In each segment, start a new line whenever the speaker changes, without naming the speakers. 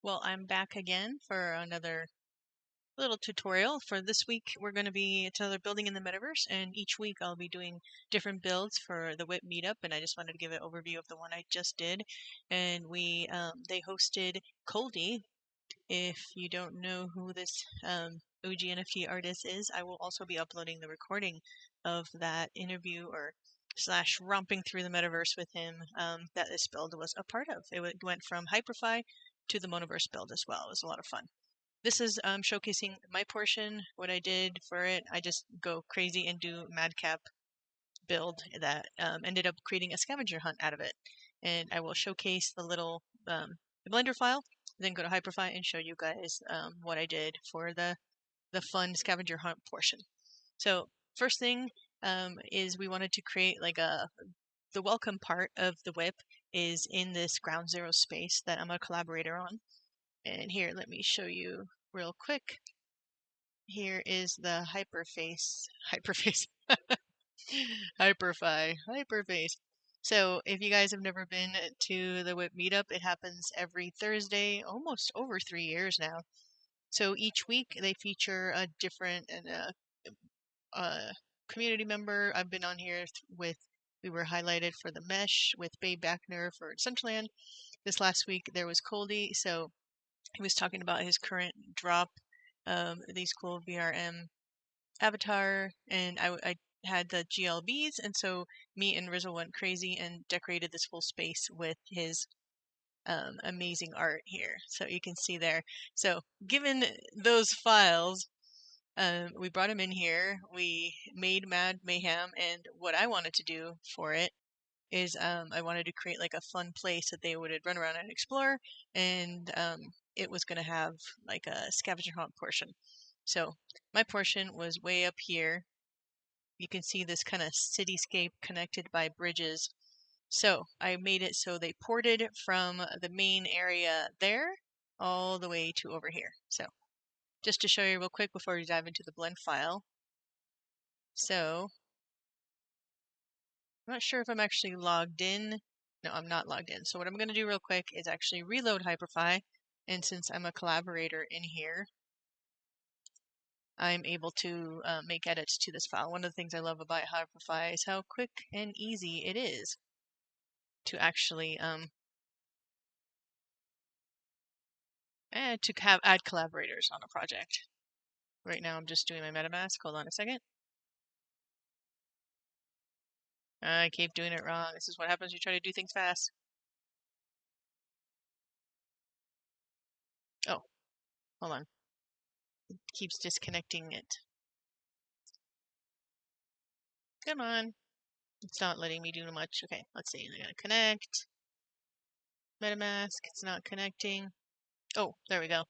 Well, I'm back again for another little tutorial. For this week, we're going to be another building in the metaverse, and each week I'll be doing different builds for the WIP meetup, and I just wanted to give an overview of the one I just did. And they hosted Coldy. If you don't know who this OG NFT artist is, I will also be uploading the recording of that interview or slash romping through the metaverse with him that this build was a part of. It went from Hyperfy to the Monoverse build as well. It was a lot of fun. This is showcasing my portion, what I did for it. I just go crazy and do madcap build that ended up creating a scavenger hunt out of it. And I will showcase the little the Blender file, then go to Hyperfy and show you guys what I did for the fun scavenger hunt portion. So first thing is we wanted to create like the welcome part of the WIP is in this ground zero space that I'm a collaborator on. And here, let me show you real quick. Here is the Hyperfy, Hyperface. So if you guys have never been to the WIP meetup, it happens every Thursday, almost over 3 years now. So each week they feature a different community member. I've been on here we were highlighted for the Mesh with Babe Backner for Centraland. This last week there was Coldy, so he was talking about his current drop, these cool VRM avatar, and I had the GLBs, and so me and Rizzle went crazy and decorated this whole space with his amazing art here. So you can see there. So given those files, we brought him in here, we made Mad Mayhem, and what I wanted to do for it is I wanted to create like a fun place that they would run around and explore, and it was going to have like a scavenger hunt portion. So my portion was way up here. You can see this kind of cityscape connected by bridges. So I made it so they ported from the main area there all the way to over here. So just to show you real quick before we dive into the blend file. So I'm not sure if I'm actually logged in. No, I'm not logged in. So what I'm going to do real quick is actually reload Hyperfy. And since I'm a collaborator in here, I'm able to make edits to this file. One of the things I love about Hyperfy is how quick and easy it is to actually add collaborators on a project. Right now I'm just doing my MetaMask. Hold on a second. I keep doing it wrong. This is what happens when you try to do things fast. Oh, hold on. It keeps disconnecting it. Come on. It's not letting me do much. Okay, let's see. I'm gonna connect. MetaMask. It's not connecting. Oh, there we go.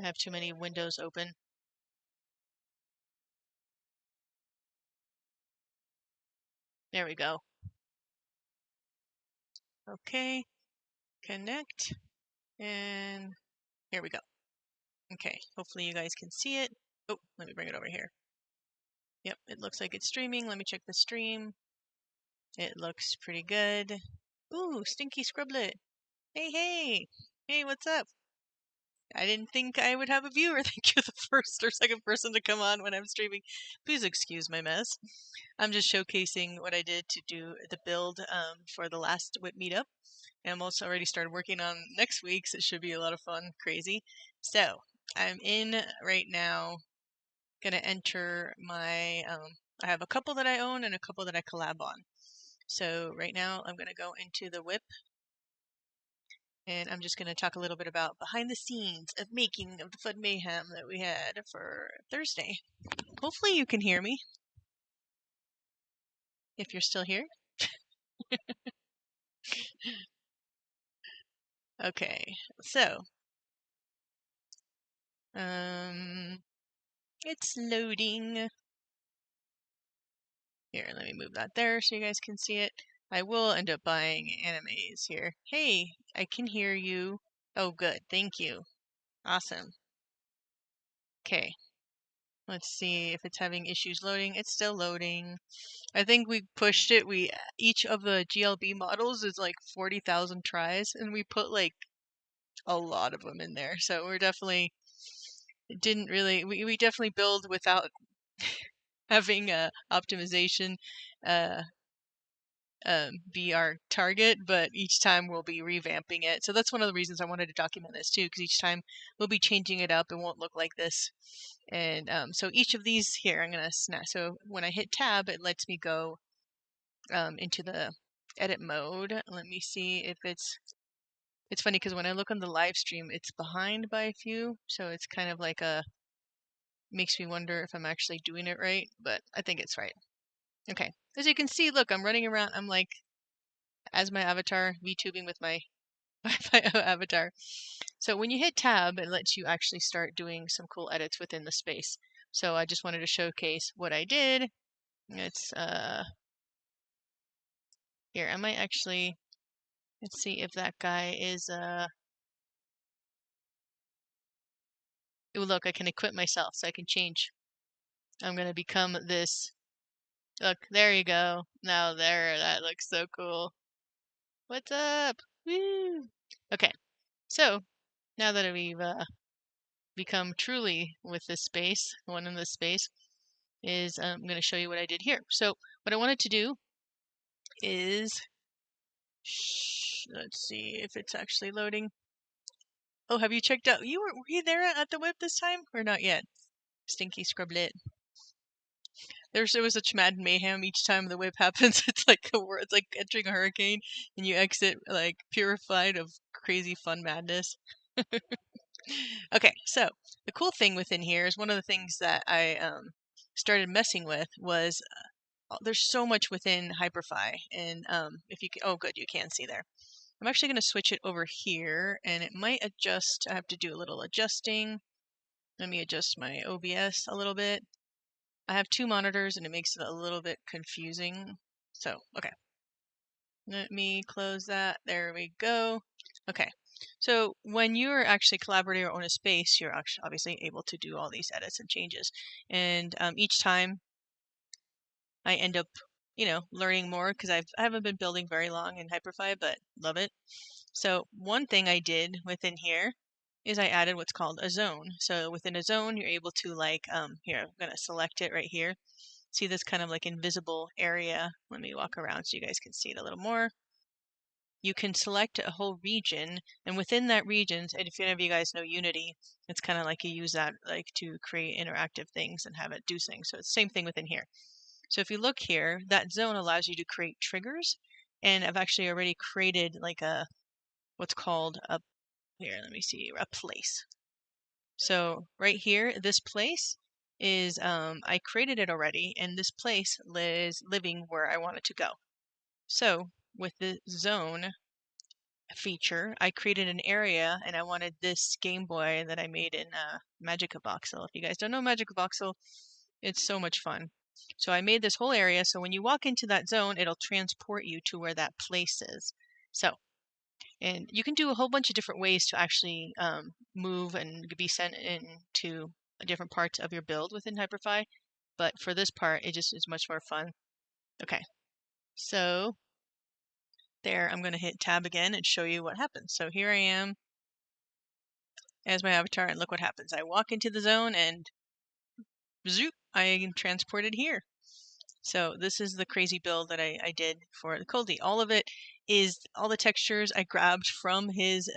I have too many windows open. There we go. Okay, connect, and here we go. Okay, hopefully you guys can see it. Oh, let me bring it over here. Yep, it looks like it's streaming. Let me check the stream. It looks pretty good. Ooh, Stinky Scrublet. Hey, hey. Hey, what's up? I didn't think I would have a viewer. I think you're the first or second person to come on when I'm streaming. Please excuse my mess. I'm just showcasing what I did to do the build for the last WIP meetup. And I'm also already started working on next week's. It should be a lot of fun, crazy. So I'm in right now. Gonna enter my. I have a couple that I own and a couple that I collab on. So right now I'm gonna go into the WIP. And I'm just going to talk a little bit about behind the scenes of making of the Fun Mayhem that we had for Thursday. Hopefully you can hear me, if you're still here. Okay, so, it's loading. Here, let me move that there so you guys can see it. I will end up buying animes here. Hey, I can hear you. Oh, good, thank you. Awesome. Okay, Let's see if it's having issues loading. It's still loading. I think we pushed it. Each of the GLB models is like 40,000 tries, and we put like a lot of them in there. So we're definitely we definitely build without having optimization be our target, but each time we'll be revamping it. So that's one of the reasons I wanted to document this too, because each time we'll be changing it up. It won't look like this. And so each of these here, I'm going to snap. So when I hit tab, it lets me go into the edit mode. Let me see if it's funny because when I look on the live stream, it's behind by a few. So it's kind of like makes me wonder if I'm actually doing it right, but I think it's right. Okay. As you can see, look, I'm running around. I'm like, as my avatar, VTubing with my avatar. So when you hit tab, it lets you actually start doing some cool edits within the space. So I just wanted to showcase what I did. It's here. I might actually, let's see if that guy is ooh, look, I can equip myself so I can change. I'm gonna become this. Look, there you go. Now there, that looks so cool. What's up? Woo! Okay, so now that we've become truly with this space, one in this space, is I'm going to show you what I did here. So what I wanted to do is, let's see if it's actually loading. Oh, have you checked out? Were you there at the WIP this time or not yet? Stinky scrublet. There was such mad mayhem each time the WIP happens. It's like it's like entering a hurricane, and you exit like purified of crazy fun madness. Okay, so the cool thing within here is one of the things that I started messing with was there's so much within Hyperfy, and if you can, oh good, you can see there. I'm actually going to switch it over here, and it might adjust. I have to do a little adjusting. Let me adjust my OBS a little bit. I have two monitors, and it makes it a little bit confusing. So, okay. Let me close that. There we go. Okay. So when you're actually collaborating or own a space, you're actually obviously able to do all these edits and changes. And each time I end up, learning more because I haven't been building very long in Hyperfy, but love it. So one thing I did within here is I added what's called a zone. So within a zone, you're able to here, I'm going to select it right here. See this kind of like invisible area. Let me walk around so you guys can see it a little more. You can select a whole region, and within that region, and if any of you guys know Unity, it's kind of like you use that like to create interactive things and have it do things. So it's the same thing within here. So if you look here, that zone allows you to create triggers, and I've actually already created like what's called here, let me see, a place. So right here, this place is, I created it already, and this place is living where I want it to go. So with the zone feature, I created an area, and I wanted this Game Boy that I made in Magica Voxel. If you guys don't know Magica Voxel, it's so much fun. So I made this whole area, so when you walk into that zone, it'll transport you to where that place is. So, and you can do a whole bunch of different ways to actually move and be sent into different parts of your build within Hyperfy. But for this part, it just is much more fun. Okay, so there, I'm going to hit tab again and show you what happens. So here I am as my avatar, and look what happens. I walk into the zone and zoop, I am transported here. So this is the crazy build that I did for the Coldie. All of it is, all the textures I grabbed from his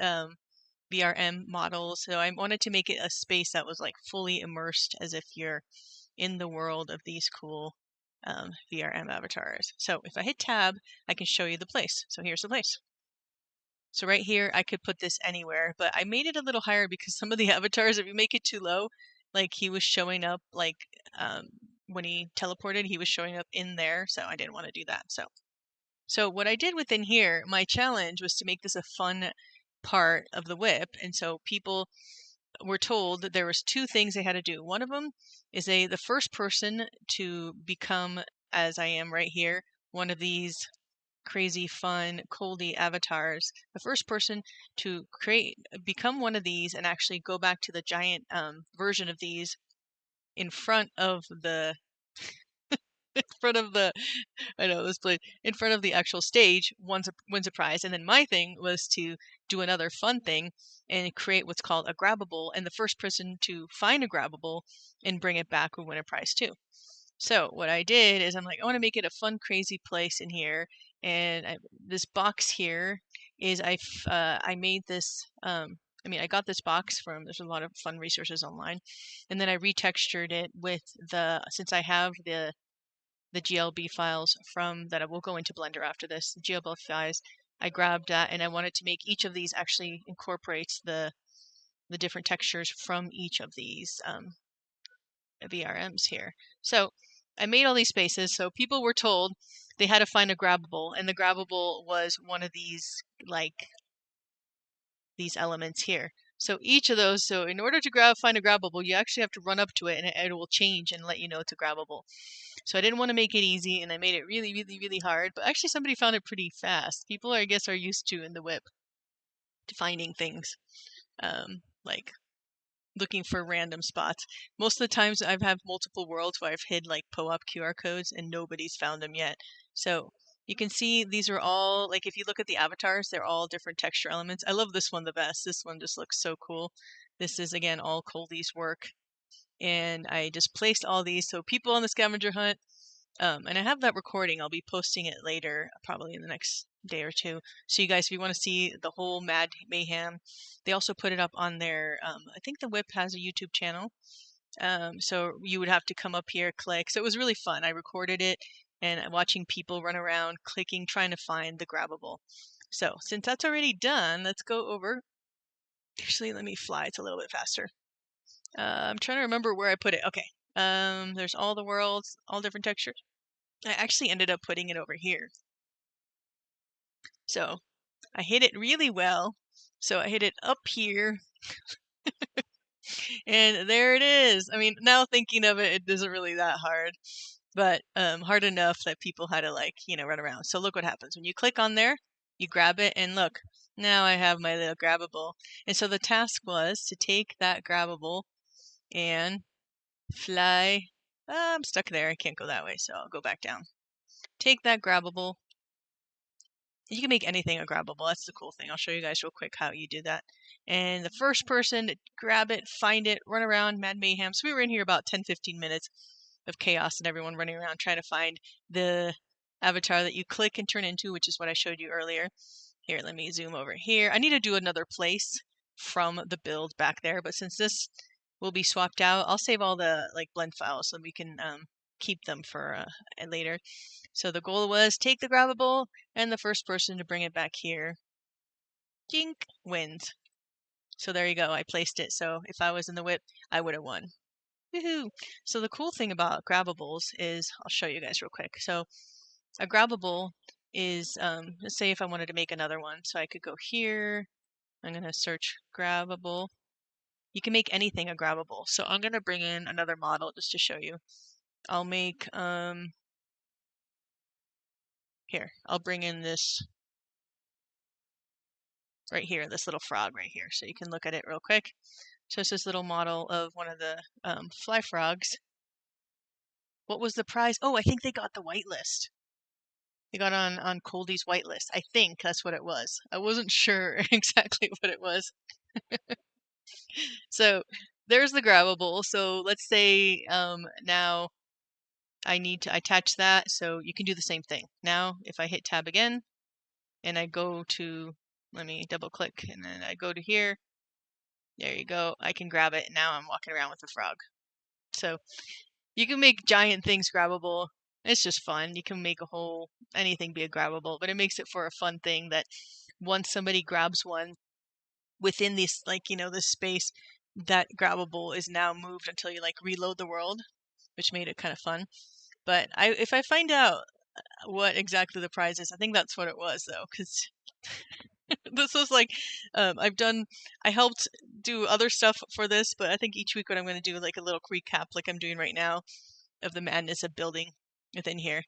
VRM models. So I wanted to make it a space that was like fully immersed as if you're in the world of these cool VRM avatars. So if I hit tab, I can show you the place. So here's the place. So right here, I could put this anywhere, but I made it a little higher because some of the avatars, if you make it too low, like he was showing up, like when he teleported, he was showing up in there, so I didn't want to do that. So what I did within here, my challenge was to make this a fun part of the WIP, and so people were told that there was two things they had to do. One of them is the first person to become, as I am right here, one of these crazy fun Coldie avatars, the first person to become one of these and actually go back to the giant version of these in front of the I know this place in front of the actual stage wins a prize. And then my thing was to do another fun thing and create what's called a grabbable, and the first person to find a grabbable and bring it back will win a prize too. So what I did is I'm like, I want to make it a fun, crazy place in here. And this box here is I made this. I got this box there's a lot of fun resources online, and then I retextured it with since I have the GLB files from that I will go into Blender after this. The GLB files, I grabbed that and I wanted to make each of these actually incorporates the different textures from each of these VRMs here. So I made all these spaces. So people were told they had to find a grabbable, and the grabbable was one of these these elements here. So each of those, so in order to find a grabbable, you actually have to run up to it and it will change and let you know it's a grabbable. So I didn't want to make it easy, and I made it really, really, really hard. But actually, somebody found it pretty fast. People, I guess, are used to in the WIP to finding things, like looking for random spots. Most of the times, I've had multiple worlds where I've hid like POAP QR codes, and nobody's found them yet. So you can see these are all like if you look at the avatars, they're all different texture elements. I love this one the best. This one just looks so cool. This is again all Coldy's work. And I just placed all these so people on the scavenger hunt, and I have that recording. I'll be posting it later, probably in the next day or two. So you guys, if you want to see the whole Mad Mayhem, they also put it up on their, I think the WIP has a YouTube channel. So you would have to come up here, click. So it was really fun. I recorded it and watching people run around, clicking, trying to find the grabbable. So since that's already done, let's go over. Actually, let me fly. It's a little bit faster. I'm trying to remember where I put it. Okay. There's all the worlds, all different textures. I actually ended up putting it over here. So I hit it really well. So I hit it up here. And there it is. I mean, now thinking of it, it isn't really that hard. But hard enough that people had to run around. So look what happens. When you click on there, you grab it, and look. Now I have my little grabbable. And so the task was to take that grabbable and fly. I'm stuck there. I can't go that way, so I'll go back down. Take that grabbable. You can make anything a grabbable. That's the cool thing. I'll show you guys real quick how you do that. And the first person to grab it, find it, run around, Mad Mayhem. So we were in here about 10-15 minutes of chaos and everyone running around trying to find the avatar that you click and turn into, which is what I showed you earlier. Here, let me zoom over here. I need to do another place from the build back there, but since this will be swapped out, I'll save all the blend files so we can keep them for later. So the goal was take the grabbable, and the first person to bring it back here, jink, wins. So there you go. I placed it. So if I was in the WIP, I would have won. Woohoo! So the cool thing about grabbables is, I'll show you guys real quick. So a grabbable is, let's say if I wanted to make another one. So I could go here. I'm going to search grabbable. You can make anything a grabbable. So I'm going to bring in another model just to show you. I'll make, here, I'll bring in this right here, this little frog right here. So you can look at it real quick. So it's this little model of one of the fly frogs. What was the prize? Oh, I think they got the whitelist. They got on Coldy's whitelist. I think that's what it was. I wasn't sure exactly what it was. So there's the grabbable. So let's say now I need to attach that. So you can do the same thing. Now if I hit tab again and I go to, let me double click, and then I go to here. There you go. I can grab it. And now I'm walking around with the frog. So you can make giant things grabbable. It's just fun. You can make anything be a grabbable, but it makes it for a fun thing that once somebody grabs one within this, this space, that grabbable is now moved until you reload the world, which made it kind of fun. But if I find out what exactly the prize is, I think that's what it was though, because this was I helped do other stuff for this, but I think each week what I'm going to do a little recap like I'm doing right now of the madness of building within here.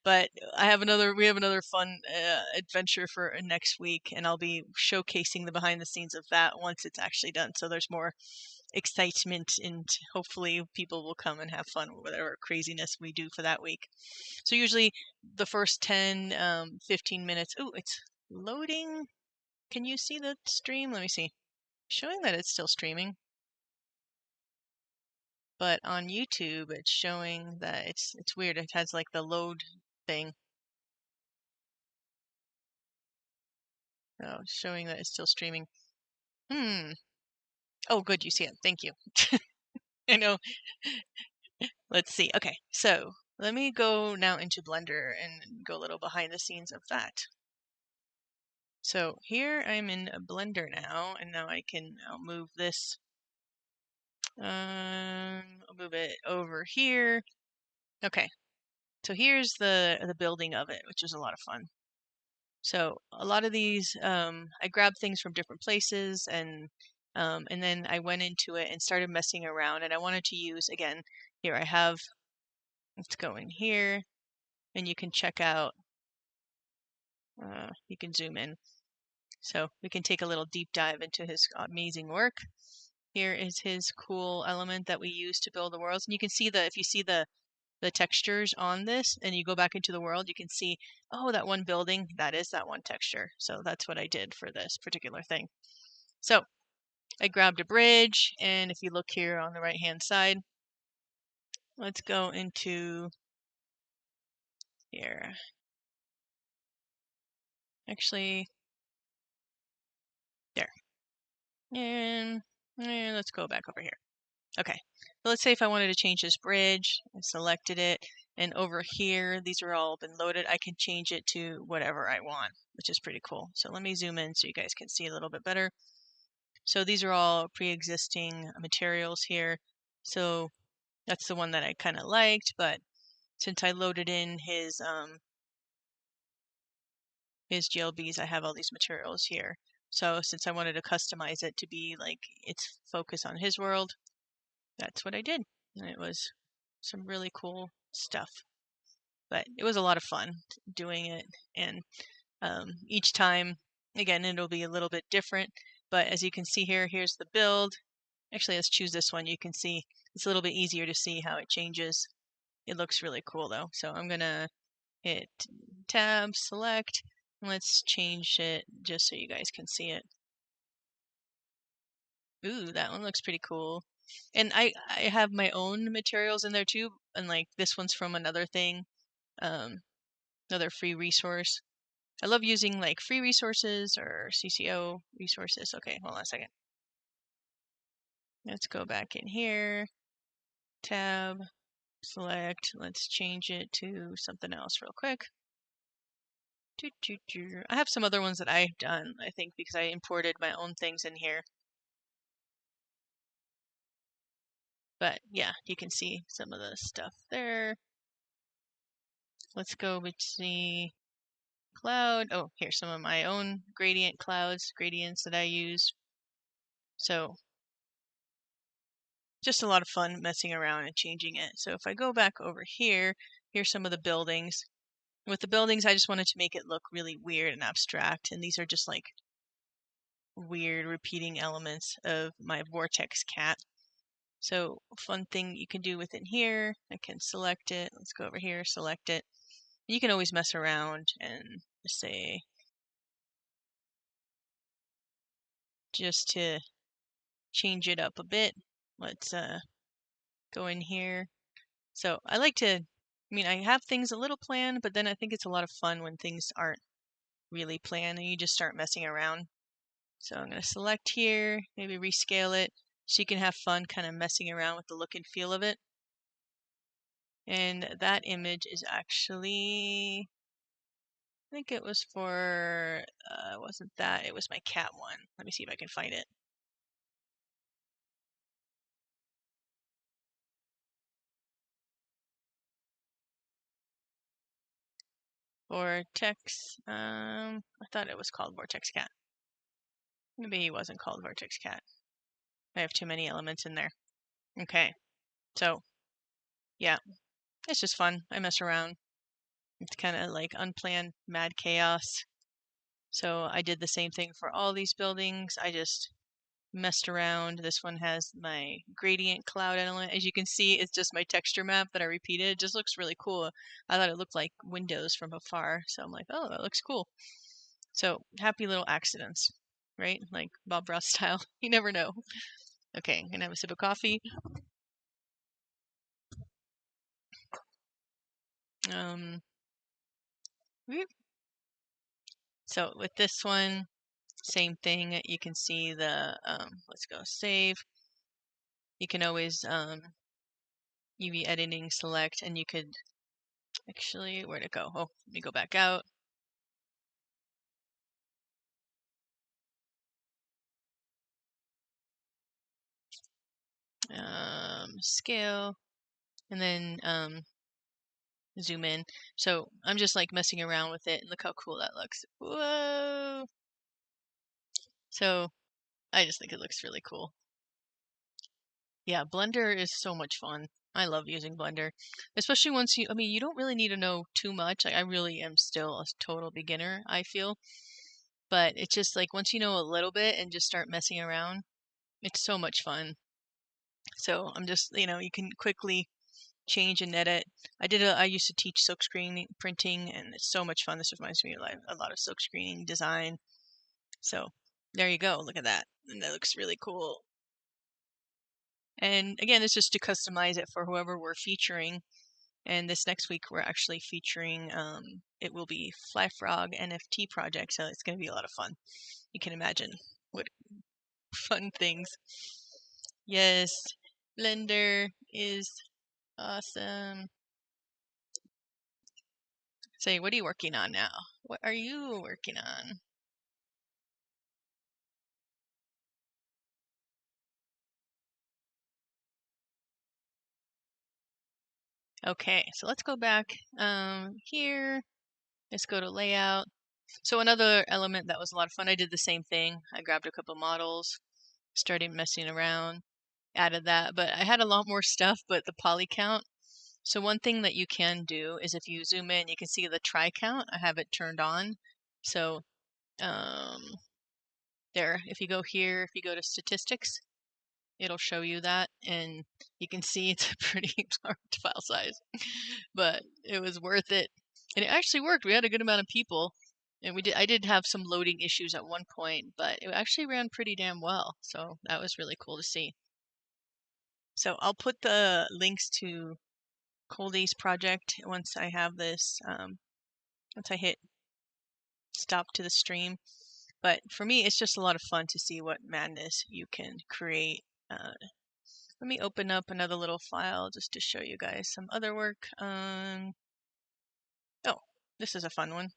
But we have another fun adventure for next week, and I'll be showcasing the behind the scenes of that once it's actually done. So there's more excitement, and hopefully people will come and have fun with whatever craziness we do for that week. So usually the first 10, 15 minutes. Oh, it's loading. Can you see the stream? Let me see. Showing that it's still streaming. But on YouTube, it's showing that it's weird. It has like the load thing. Oh, showing that it's still streaming. Oh, good, you see it. Thank you. I know. Let's see. Okay, so let me go now into Blender and go a little behind the scenes of that. So here I'm in Blender now, and now I'll move this. I'll move it over here. Okay, so here's the building of it, which is a lot of fun. So a lot of these, I grabbed things from different places, and then I went into it and started messing around. And I wanted to use, again, here I have. Let's go in here, and you can check out. You can zoom in, so we can take a little deep dive into his amazing work. Here is his cool element that we use to build the worlds, and you can see if you see the textures on this and you go back into the world, you can see, oh, that one building, that is that one texture. So that's what I did for this particular thing. So I grabbed a bridge, and if you look here on the right hand side, let's go into here. Actually, there. And let's go back over here. Okay, so let's say if I wanted to change this bridge, I selected it, and over here, these are all been loaded. I can change it to whatever I want, which is pretty cool. So let me zoom in so you guys can see a little bit better. So these are all pre-existing materials here. So that's the one that I kind of liked, but since I loaded in his GLBs, I have all these materials here. So since I wanted to customize it to be like its focus on his world, that's what I did. And it was some really cool stuff. But it was a lot of fun doing it. And each time, again, it'll be a little bit different. But as you can see here, here's the build. Actually, let's choose this one. You can see it's a little bit easier to see how it changes. It looks really cool though. So I'm going to hit tab, select, and let's change it just so you guys can see it. Ooh, that one looks pretty cool. And I have my own materials in there too. And like this one's from another thing, another free resource. I love using like free resources or CCO resources. Okay, hold on a second. Let's go back in here, tab, select. Let's change it to something else real quick. I have some other ones that I've done, I think, because I imported my own things in here. But yeah, you can see some of the stuff there. Let's go with the cloud. Oh, here's some of my own gradients that I use. So just a lot of fun messing around and changing it. So if I go back over here, here's some of the buildings. With the buildings, I just wanted to make it look really weird and abstract. And these are just like weird repeating elements of my vortex cat. So fun thing you can do within here, I can select it. Let's go over here, select it. You can always mess around and say, just to change it up a bit, let's go in here. So I like to, I have things a little planned, but then I think it's a lot of fun when things aren't really planned and you just start messing around. So I'm going to select here, maybe rescale it so you can have fun kind of messing around with the look and feel of it. And that image is actually, I think it was for, it wasn't that, it was my cat one. Let me see if I can find it. Vortex, I thought it was called Vortex Cat. Maybe he wasn't called Vortex Cat. I have too many elements in there. Okay, so yeah, it's just fun. I mess around. It's kind of like unplanned mad chaos. So I did the same thing for all these buildings. I just messed around. This one has my gradient cloud element. As you can see, it's just my texture map that I repeated. It just looks really cool. I thought it looked like windows from afar. So I'm like, oh, that looks cool. So happy little accidents, right? Like Bob Ross style. You never know. Okay, I'm gonna have a sip of coffee. So with this one, same thing. You can see the, let's go save. You can always UV editing select, and you could actually, where'd it go? Oh, let me go back out. Scale, and then zoom in. So I'm just like messing around with it, and look how cool that looks. Whoa! So I just think it looks really cool. Yeah, Blender is so much fun. I love using Blender, especially once you, I mean, you don't really need to know too much. Like, I really am still a total beginner, I feel. But it's just like once you know a little bit and just start messing around, it's so much fun. So I'm just, you can quickly change and edit. I used to teach silkscreen printing, and it's so much fun. This reminds me of like a lot of silkscreening design. So there you go. Look at that. And that looks really cool. And again, it's just to customize it for whoever we're featuring. And this next week, we're actually featuring, it will be Fly Frog NFT project. So it's going to be a lot of fun. You can imagine what fun things. Yes, Blender is awesome. Say, what are you working on now? What are you working on? Okay, so let's go back here. Let's go to layout. So another element that was a lot of fun, I did the same thing. I grabbed a couple models, started messing around, added that, but I had a lot more stuff, but the poly count. So one thing that you can do is if you zoom in, you can see the try count. I have it turned on. So there, if you go here, if you go to statistics, it'll show you that, and you can see it's a pretty large file size, but it was worth it. And it actually worked. We had a good amount of people, and I did have some loading issues at one point, but it actually ran pretty damn well. So that was really cool to see. So I'll put the links to Colday's project once I have this, once I hit stop to the stream. But for me, it's just a lot of fun to see what madness you can create. Let me open up another little file just to show you guys some other work. Oh, this is a fun one.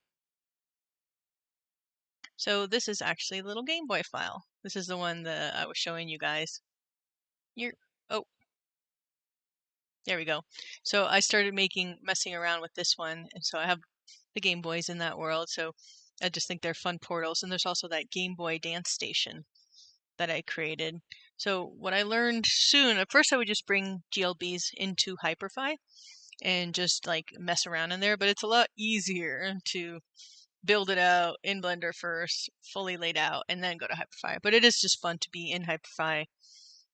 So this is actually a little Game Boy file. This is the one that I was showing you guys. Oh, there we go. So I started messing around with this one, and so I have the Game Boys in that world. So I just think they're fun portals. And there's also that Game Boy dance station that I created. So what I learned soon, at first I would just bring GLBs into Hyperfy and just like mess around in there, but it's a lot easier to build it out in Blender first, fully laid out, and then go to Hyperfy. But it is just fun to be in Hyperfy,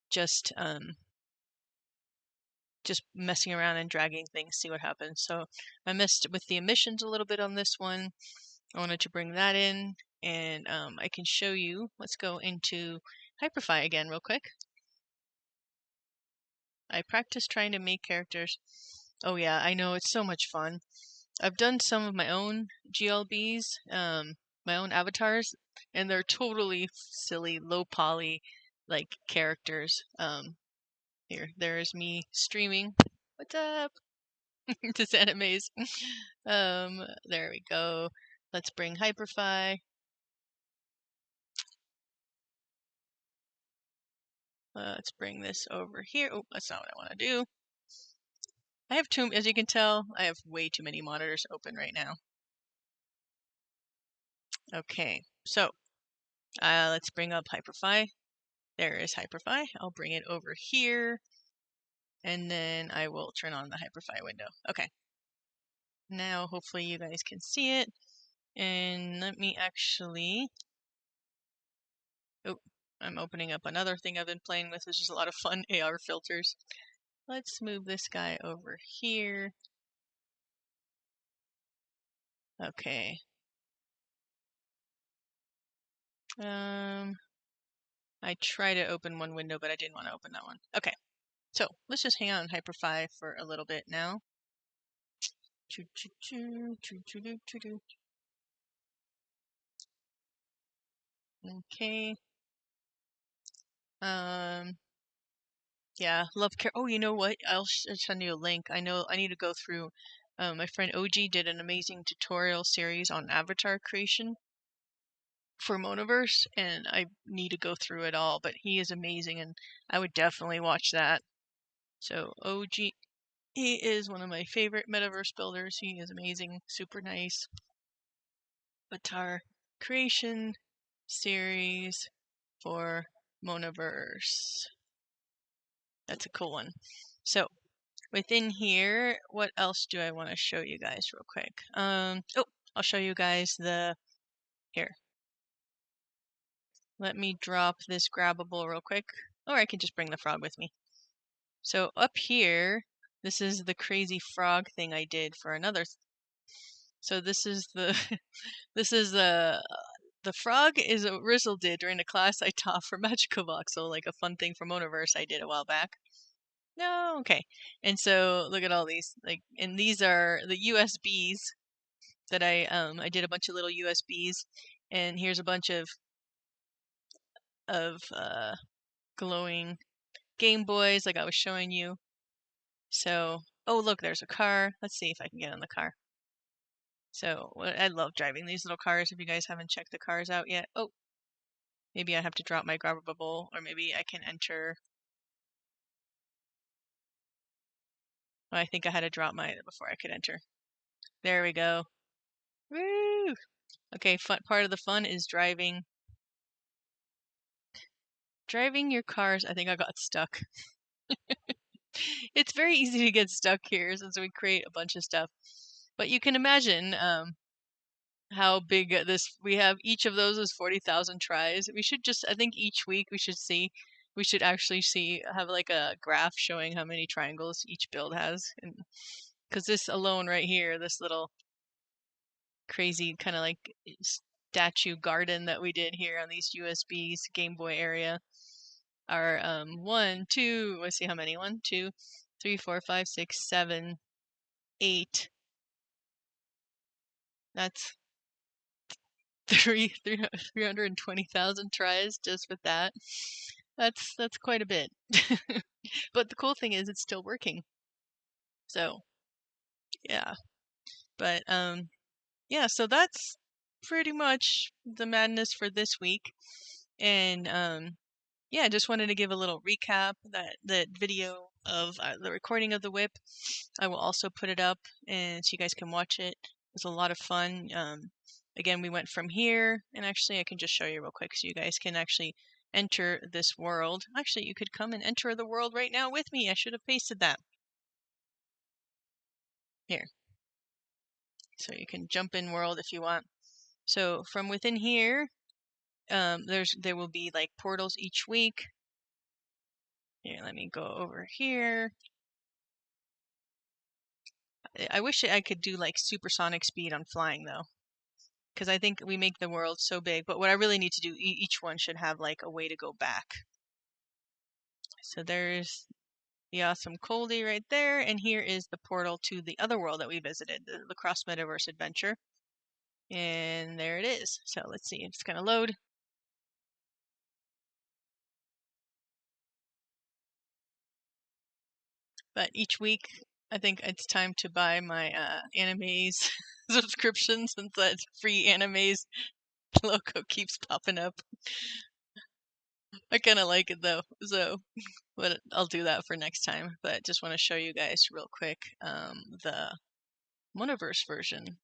just messing around and dragging things, see what happens. So I messed with the emissions a little bit on this one. I wanted to bring that in, and I can show you. Let's go into Hyperfy again real quick. I practiced trying to make characters. Oh yeah, I know, it's so much fun. I've done some of my own GLBs, my own avatars, and they're totally silly, low poly, like characters. There's me streaming. What's up? To Santa Maze. There we go. Let's bring Hyperfy. Let's bring this over here. Oh, that's not what I want to do. I have as you can tell, I have way too many monitors open right now. Okay, so let's bring up Hyperfy. There is Hyperfy. I'll bring it over here, and then I will turn on the Hyperfy window. Okay. Now hopefully you guys can see it. And let me actually, oh, I'm opening up another thing I've been playing with, which is a lot of fun AR filters. Let's move this guy over here. Okay. I try to open one window, but I didn't want to open that one. Okay. So let's just hang out in Hyperfy for a little bit now. Okay. Yeah, love care. Oh, you know what? I'll send you a link. I know I need to go through. My friend OG did an amazing tutorial series on avatar creation for Monoverse, and I need to go through it all. But he is amazing, and I would definitely watch that. So OG, he is one of my favorite metaverse builders. He is amazing, super nice. Avatar creation series for Monoverse. That's a cool one. So within here, what else do I want to show you guys real quick? Oh, I'll show you guys here. Let me drop this grabbable real quick, or I can just bring the frog with me. So up here, this is the crazy frog thing I did for another. So this is the, this is the frog is what Rizzle did during the class I taught for Magical Voxel, like a fun thing for Monoverse I did a while back. No, okay. And so look at all these, like, and these are the USBs that I did a bunch of little USBs, and here's a bunch of glowing Game Boys, like I was showing you. So, oh look, there's a car. Let's see if I can get in the car. So, I love driving these little cars. If you guys haven't checked the cars out yet, oh, maybe I have to drop my grabbable, or maybe I can enter. Oh, I think I had to drop mine before I could enter. There we go. Woo! Okay, part of the fun is driving your cars. I think I got stuck. It's very easy to get stuck here since we create a bunch of stuff. But you can imagine how big we have. Each of those is 40,000 tries. We should just, I think each week we should actually have like a graph showing how many triangles each build has. And because this alone right here, this little crazy kind of like statue garden that we did here on these USBs, Game Boy area, are 1, 2, let's see how many, 1, 2, 3, 4, 5, 6, 7, 8. That's 320,000 tries just with that. That's quite a bit. But the cool thing is it's still working. So, yeah. But yeah, so that's pretty much the madness for this week. And yeah, I just wanted to give a little recap. That video of the recording of the WIP, I will also put it up, and so you guys can watch it. It was a lot of fun. Again, we went from here, and actually I can just show you real quick so you guys can actually enter this world. Actually, you could come and enter the world right now with me. I should have pasted that. Here. So you can jump in world if you want. So from within here, there will be like portals each week. Here, let me go over here. I wish I could do like supersonic speed on flying though, because I think we make the world so big. But what I really need to do, each one should have like a way to go back. So there's the awesome Coldy right there, and here is the portal to the other world that we visited, the Cross Metaverse Adventure. And there it is. So let's see, it's gonna load. But each week, I think it's time to buy my animes subscription since that free animes logo keeps popping up. I kind of like it though, so but I'll do that for next time. But just want to show you guys real quick the Monoverse version,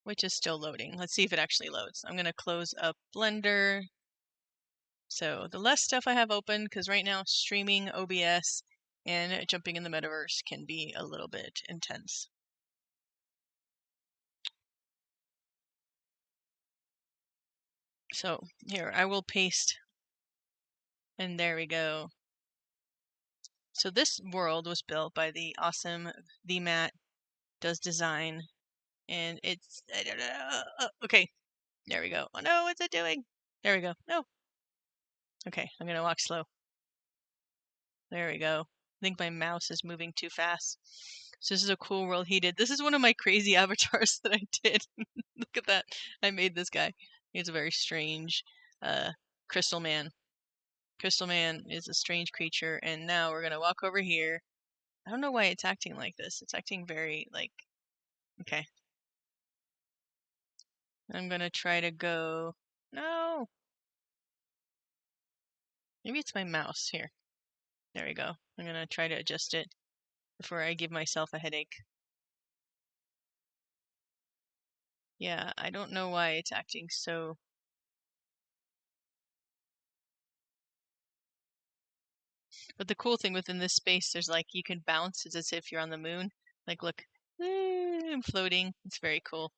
which is still loading. Let's see if it actually loads. I'm gonna close up Blender. So the less stuff I have open, because right now streaming OBS and jumping in the metaverse can be a little bit intense. So here, I will paste, and there we go. So this world was built by the awesome The Matt Does Design, and it's, okay, there we go. Oh no, what's it doing? There we go. No. Okay, I'm gonna walk slow. There we go. I think my mouse is moving too fast. So this is a cool world he did. This is one of my crazy avatars that I did. Look at that. I made this guy. He's a very strange crystal man. Crystal man is a strange creature, and now we're gonna walk over here. I don't know why it's acting like this. It's acting very like, okay. I'm gonna try to go, no. Maybe it's my mouse here. There we go. I'm gonna try to adjust it before I give myself a headache. Yeah, I don't know why it's acting so. But the cool thing within this space, there's like, you can bounce. It's as if you're on the moon. Like, look, I'm floating. It's very cool.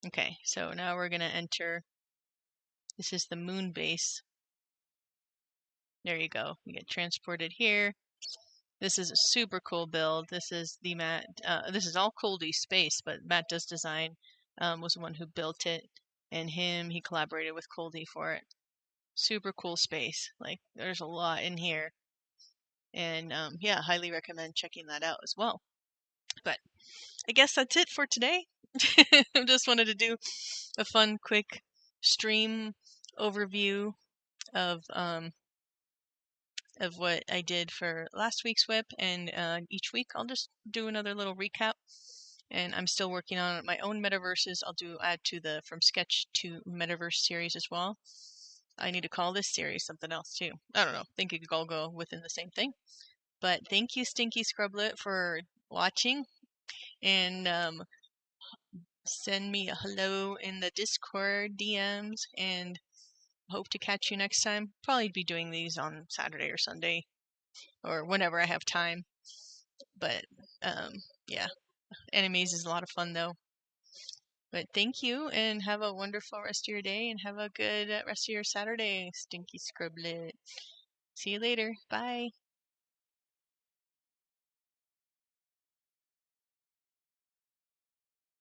Okay, so now we're gonna enter. This is the moon base. There you go. You get transported here. This is a super cool build. This is the Matt. This is all Coldy space, but Matt Does Design was the one who built it, and he collaborated with Coldy for it. Super cool space. Like, there's a lot in here, and yeah, highly recommend checking that out as well. But I guess that's it for today. I just wanted to do a fun, quick stream overview of what I did for last week's WIP, and each week I'll just do another little recap. And I'm still working on my own metaverses. I'll add to the From Sketch to Metaverse series as well. I need to call this series something else too. I don't know. I think it could all go within the same thing. But thank you, Stinky Scrublet, for watching. And send me a hello in the Discord DMs. And hope to catch you next time. Probably be doing these on Saturday or Sunday, or whenever I have time. But yeah, Enemies is a lot of fun though. But thank you, and have a wonderful rest of your day, and have a good rest of your Saturday, Stinky Scrublet. See you later. Bye.